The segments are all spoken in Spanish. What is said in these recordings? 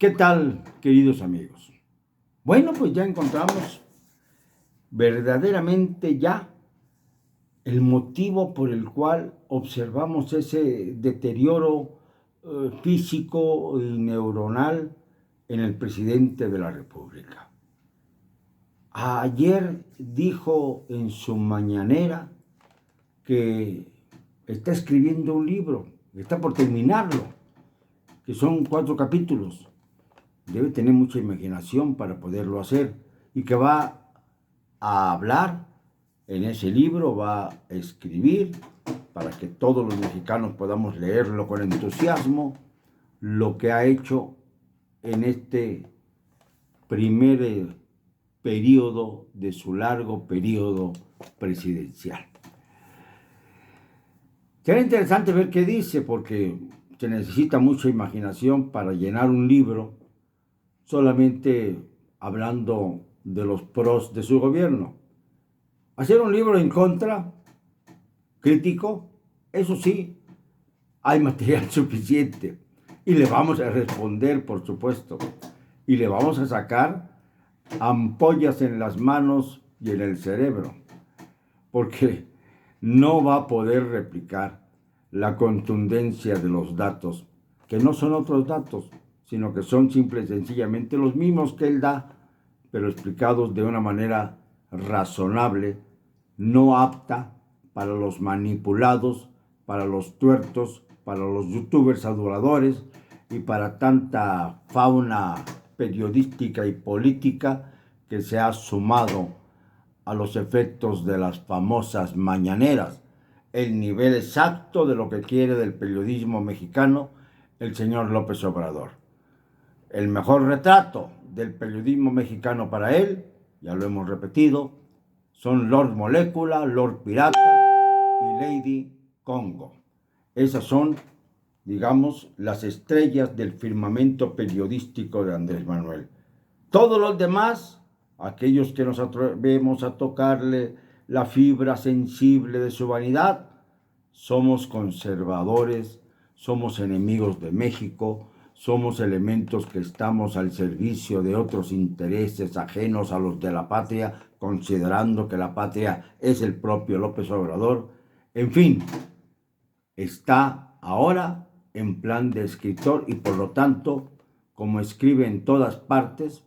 ¿Qué tal, queridos amigos? Bueno, pues ya encontramos verdaderamente ya el motivo por el cual observamos ese deterioro físico y neuronal en el presidente de la República. Ayer dijo en su mañanera que está escribiendo un libro, que está por terminarlo, que son 4 capítulos. Debe tener mucha imaginación para poderlo hacer y que va a hablar en ese libro, va a escribir para que todos los mexicanos podamos leerlo con entusiasmo, lo que ha hecho en este primer periodo de su largo periodo presidencial. Será interesante ver qué dice, porque se necesita mucha imaginación para llenar un libro solamente hablando de los pros de su gobierno. Hacer un libro en contra, crítico, eso sí, hay material suficiente. Y le vamos a responder, por supuesto. Y le vamos a sacar ampollas en las manos y en el cerebro. Porque no va a poder replicar la contundencia de los datos, que no son otros datos, sino que son simple y sencillamente los mismos que él da, pero explicados de una manera razonable, no apta para los manipulados, para los tuertos, para los youtubers adoradores y para tanta fauna periodística y política que se ha sumado a los efectos de las famosas mañaneras, el nivel exacto de lo que quiere del periodismo mexicano el señor López Obrador. El mejor retrato del periodismo mexicano para él, ya lo hemos repetido, son Lord Molécula, Lord Pirata y Lady Congo. Esas son, digamos, las estrellas del firmamento periodístico de Andrés Manuel. Todos los demás, aquellos que nos atrevemos a tocarle la fibra sensible de su vanidad, somos conservadores, somos enemigos de México, somos elementos que estamos al servicio de otros intereses ajenos a los de la patria, considerando que la patria es el propio López Obrador. En fin, está ahora en plan de escritor y por lo tanto, como escribe en todas partes,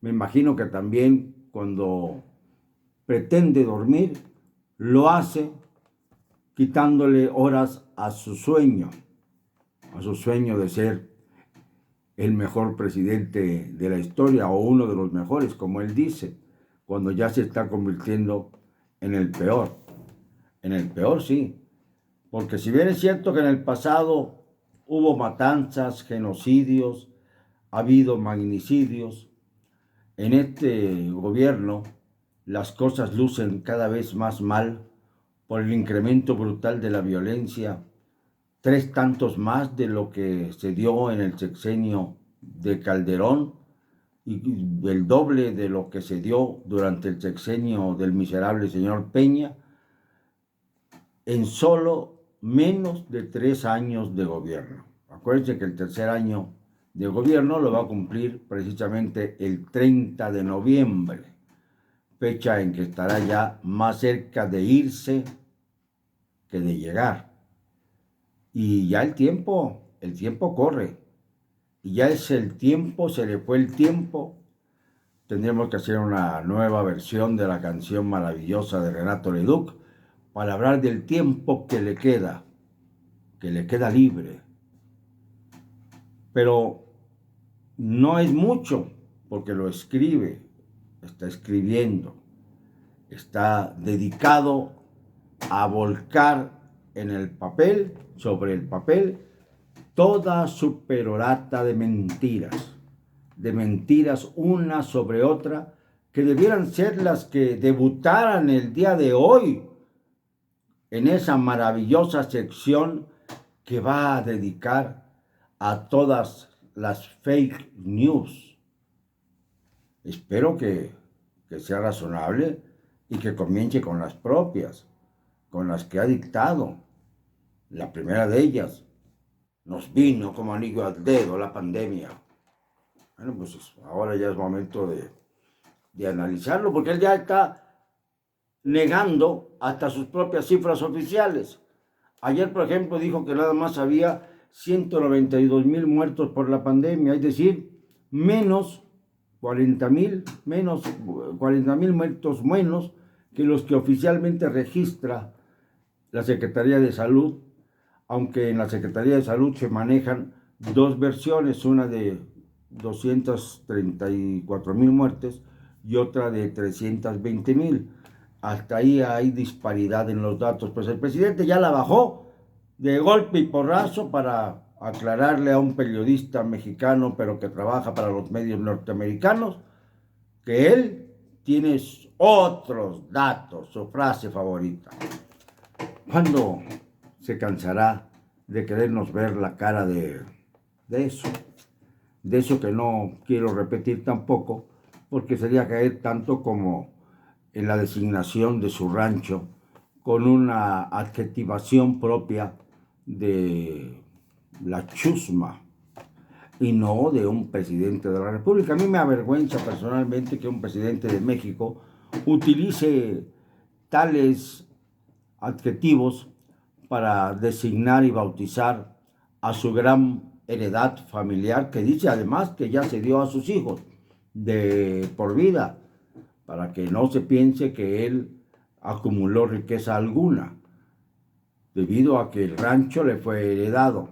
me imagino que también cuando pretende dormir, lo hace quitándole horas a su sueño de ser el mejor presidente de la historia o uno de los mejores, como él dice, cuando ya se está convirtiendo en el peor. En el peor, sí, porque si bien es cierto que en el pasado hubo matanzas, genocidios, ha habido magnicidios, en este gobierno las cosas lucen cada vez más mal por el incremento brutal de la violencia, 3 tantos más de lo que se dio en el sexenio de Calderón y el doble de lo que se dio durante el sexenio del miserable señor Peña, en solo menos de 3 años de gobierno. Acuérdense que el tercer año de gobierno lo va a cumplir precisamente el 30 de noviembre, fecha en que estará ya más cerca de irse que de llegar. Y ya el tiempo corre. Y ya es el tiempo, se le fue el tiempo. Tendremos que hacer una nueva versión de la canción maravillosa de Renato Leduc para hablar del tiempo que le queda libre. Pero no es mucho, porque lo escribe, está escribiendo, está dedicado a volcar en el papel, sobre el papel, toda su perorata de mentiras una sobre otra, que debieran ser las que debutaran el día de hoy en esa maravillosa sección que va a dedicar a todas las fake news. Espero que sea razonable y que comience con las propias, con las que ha dictado. La primera de ellas, nos vino como anillo al dedo la pandemia. Bueno, pues ahora ya es momento de analizarlo, porque él ya está negando hasta sus propias cifras oficiales. Ayer, por ejemplo, dijo que nada más había 192,000 muertos por la pandemia, es decir, menos 40,000 muertos menos que los que oficialmente registra la Secretaría de Salud, aunque en la Secretaría de Salud se manejan dos versiones, una de 234,000 muertes y otra de 320,000. Hasta ahí hay disparidad en los datos. Pues el presidente ya la bajó de golpe y porrazo para aclararle a un periodista mexicano, pero que trabaja para los medios norteamericanos, que él tiene otros datos, su frase favorita. ¿Cuándo se cansará de querernos ver la cara de eso? De eso que no quiero repetir tampoco, porque sería caer tanto como en la designación de su rancho con una adjetivación propia de la chusma y no de un presidente de la República. A mí me avergüenza personalmente que un presidente de México utilice tales adjetivos para designar y bautizar a su gran heredad familiar, que dice además que ya se dio a sus hijos de por vida, para que no se piense que él acumuló riqueza alguna, debido a que el rancho le fue heredado.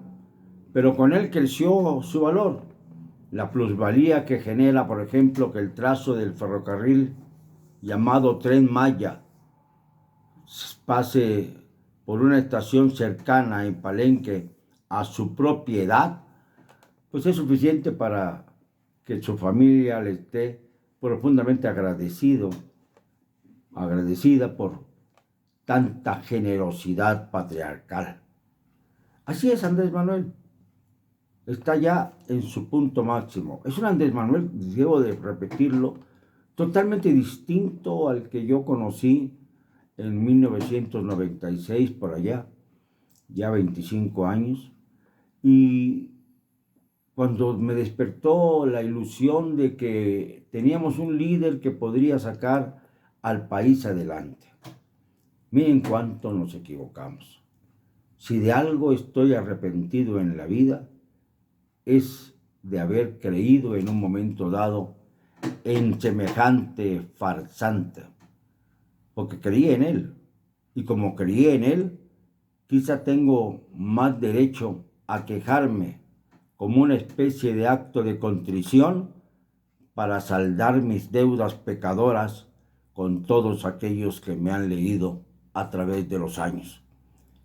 Pero con él creció su valor, la plusvalía que genera, por ejemplo, que el trazo del ferrocarril llamado Tren Maya pase por una estación cercana en Palenque a su propiedad, pues es suficiente para que su familia le esté profundamente agradecida por tanta generosidad patriarcal. Así es Andrés Manuel, está ya en su punto máximo. Es un Andrés Manuel, debo de repetirlo, totalmente distinto al que yo conocí en 1996, por allá, ya 25 años, y cuando me despertó la ilusión de que teníamos un líder que podría sacar al país adelante. Miren cuánto nos equivocamos. Si de algo estoy arrepentido en la vida, es de haber creído en un momento dado en semejante farsante, porque creí en él, y como creí en él, quizá tengo más derecho a quejarme como una especie de acto de contrición para saldar mis deudas pecadoras con todos aquellos que me han leído a través de los años.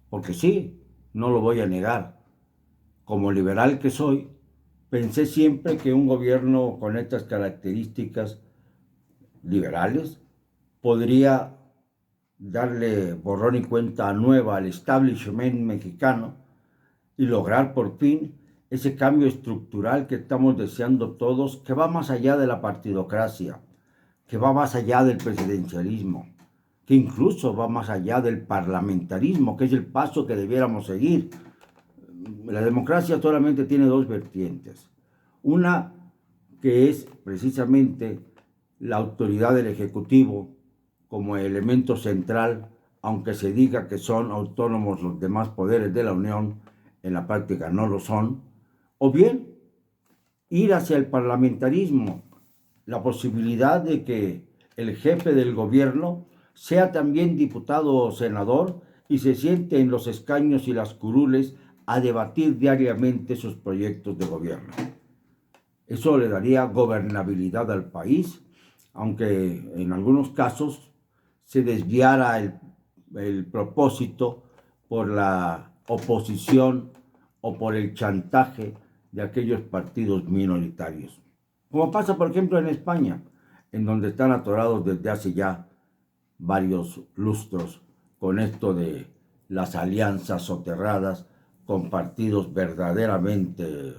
Porque sí, no lo voy a negar, como liberal que soy, pensé siempre que un gobierno con estas características liberales podría darle borrón y cuenta nueva al establishment mexicano y lograr por fin ese cambio estructural que estamos deseando todos, que va más allá de la partidocracia, que va más allá del presidencialismo, que incluso va más allá del parlamentarismo, que es el paso que debiéramos seguir. La democracia solamente tiene dos vertientes. Una que es precisamente la autoridad del Ejecutivo como elemento central, aunque se diga que son autónomos los demás poderes de la Unión, en la práctica no lo son, o bien ir hacia el parlamentarismo, la posibilidad de que el jefe del gobierno sea también diputado o senador y se siente en los escaños y las curules a debatir diariamente sus proyectos de gobierno. Eso le daría gobernabilidad al país, aunque en algunos casos se desviara el propósito por la oposición o por el chantaje de aquellos partidos minoritarios. Como pasa, por ejemplo, en España, en donde están atorados desde hace ya varios lustros con esto de las alianzas soterradas con partidos verdaderamente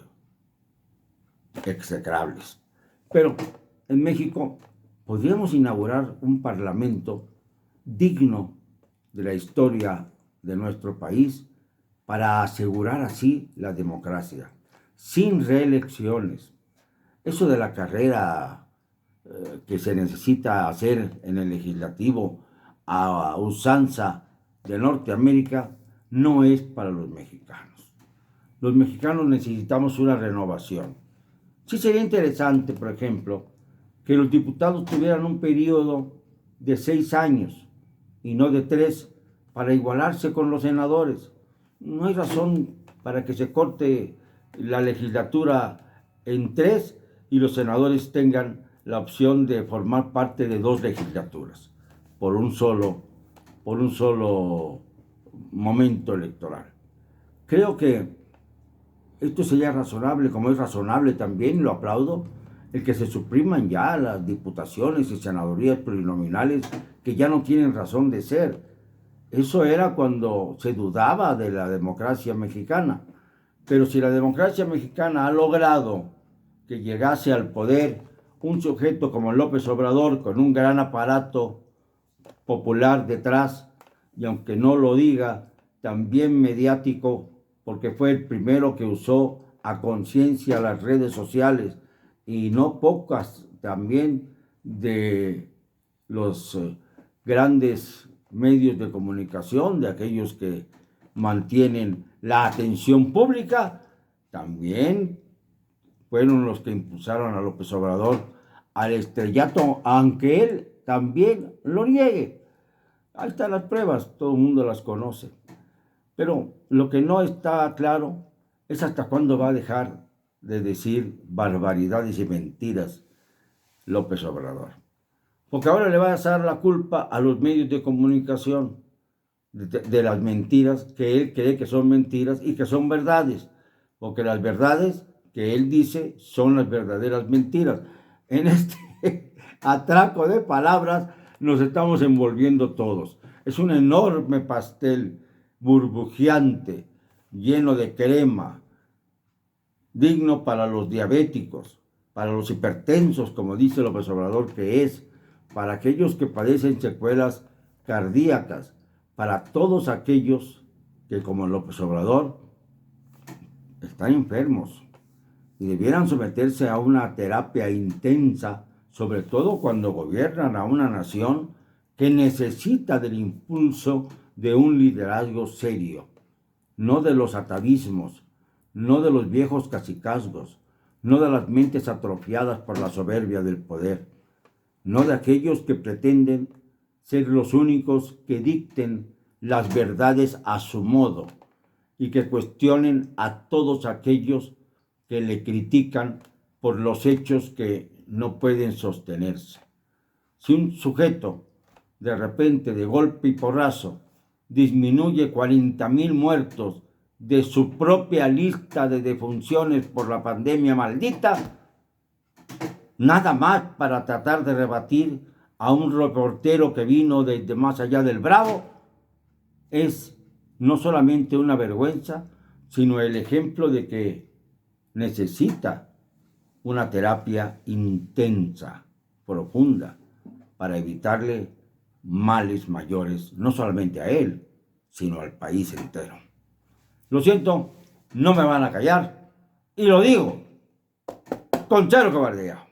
execrables. Pero en México podríamos inaugurar un parlamento digno de la historia de nuestro país para asegurar así la democracia, sin reelecciones, Eso de la carrera que se necesita hacer en el legislativo a usanza de Norteamérica no es para los mexicanos. Los mexicanos necesitamos una renovación. Sí sería interesante, por ejemplo, que los diputados tuvieran un periodo de 6 años y no de 3 para igualarse con los senadores. No hay razón para que se corte la legislatura en 3 y los senadores tengan la opción de formar parte de 2 legislaturas por un solo momento electoral. Creo que esto sería razonable, como es razonable también, lo aplaudo, el que se supriman ya las diputaciones y senadurías plurinominales que ya no tienen razón de ser. Eso era cuando se dudaba de la democracia mexicana. Pero si la democracia mexicana ha logrado que llegase al poder un sujeto como López Obrador con un gran aparato popular detrás, y aunque no lo diga, también mediático, porque fue el primero que usó a conciencia las redes sociales y no pocas también de los grandes medios de comunicación, de aquellos que mantienen la atención pública, también fueron los que impulsaron a López Obrador al estrellato, aunque él también lo niegue. Ahí están las pruebas, todo el mundo las conoce. Pero lo que no está claro es hasta cuándo va a dejar de decir barbaridades y mentiras López Obrador. Porque ahora le va a echar la culpa a los medios de comunicación de las mentiras que él cree que son mentiras y que son verdades. Porque las verdades que él dice son las verdaderas mentiras. En este atraco de palabras nos estamos envolviendo todos. Es un enorme pastel burbujeante, lleno de crema, digno para los diabéticos, para los hipertensos, como dice López Obrador que es, para aquellos que padecen secuelas cardíacas, para todos aquellos que, como López Obrador, están enfermos y debieran someterse a una terapia intensa, sobre todo cuando gobiernan a una nación que necesita del impulso de un liderazgo serio, no de los atavismos, no de los viejos cacicazgos, no de las mentes atrofiadas por la soberbia del poder, no de aquellos que pretenden ser los únicos que dicten las verdades a su modo y que cuestionen a todos aquellos que le critican por los hechos que no pueden sostenerse. Si un sujeto de repente, de golpe y porrazo, disminuye 40,000 muertos de su propia lista de defunciones por la pandemia maldita, nada más para tratar de rebatir a un reportero que vino desde más allá del Bravo, es no solamente una vergüenza, sino el ejemplo de que necesita una terapia intensa, profunda, para evitarle males mayores, no solamente a él, sino al país entero. Lo siento, no me van a callar, y lo digo con cero cobardía.